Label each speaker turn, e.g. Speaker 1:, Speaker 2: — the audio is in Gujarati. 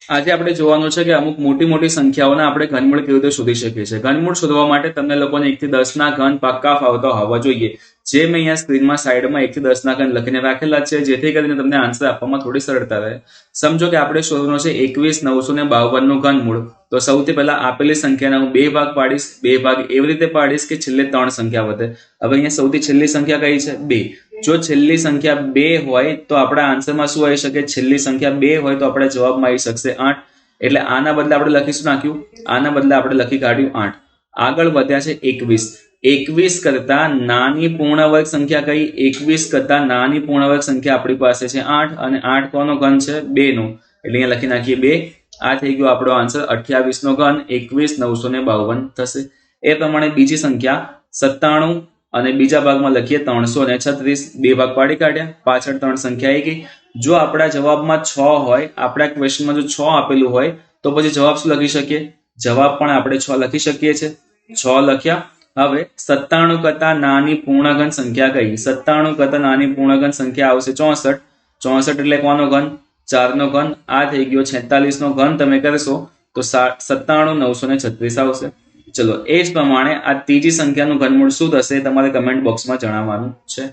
Speaker 1: આજે આપણે જોવાનું છે કે અમુક મોટી મોટી સંખ્યાઓના આપણે ઘનમૂળ કેવી રીતે શોધી શકીએ છીએ. ઘનમૂળ શોધવા માટે તમને લોકોને 1 થી 10 ના ઘન પાક્કા ફાવતા હોવા જોઈએ. જે મેં અહીંયા સ્ક્રીનમાં સાઈડમાં 1 થી 10 ના ઘન લખીને રાખેલા છે, જેથી કરીને તમને આન્સર આપવામાં થોડી સરળતા રહે. સમજો કે આપણે શોધવાનું છે 21,952 નું ઘનમૂળ. તો સૌથી પહેલા આપેલી સંખ્યાના હું 2 ભાગ પાડીશ. 2 ભાગ એવી રીતે પાડીશ કે છેલ્લે 3 સંખ્યા વધે. હવે અહીંયા સૌથી છેલ્લી સંખ્યા કઈ છે? 2. જો છેલ્લી સંખ્યા 2 હોય તો આપણા આન્સરમાં શું આવી શકે? છેલ્લી સંખ્યા 2 હોય તો આપણા જવાબમાં આવી શકશે 8. એટલે આના બદલે આપણે લખીશું નાખ્યું, આના બદલે આપણે લખી કાઢ્યું 8. આગળ વધ્યા છે 21. 21 કરતા નાની પૂર્ણ વર્ગ સંખ્યા કઈ? 21 કરતા નાની પૂર્ણ વર્ગ સંખ્યા આપણી પાસે છે 8 અને 8 કોનો ઘન છે? 2 નો. એટલે અહીંયા લખી નાખીએ 2. આ થઈ ગયો આપણો આન્સર. 28 નો ઘન 21,952 થશે. એ પ્રમાણે બીજી સંખ્યા 97 અને બીજા ભાગમાં લખીએ 336. 2 ભાગ પાડી કાઢ્યા, પાછળ 3 સંખ્યા આવી ગઈ. જો આપણા જવાબમાં 6 હોય, આપણા ક્વેશ્ચનમાં જો 6 આપેલું હોય તો પછી જવાબ શું લખી શકીએ? જવાબ પણ આપણે 6 લખી શકીએ છીએ. 6 લખ્યા. હવે 97 કરતા નાની પૂર્ણઘન સંખ્યા કઈ? 97 કરતા નાની પૂર્ણઘન સંખ્યા આવશે 64. 64 એટલે કોનો ઘન? 4 નો ઘન. આ થઈ ગયો 46 નો ઘન. તમે કરશો તો 97,936 આવશે. ચલો, એ જ પ્રમાણે આ ત્રીજી સંખ્યાનું ઘનમૂળ શું થશે તમારે કમેન્ટ બોક્સમાં જણાવવાનું છે.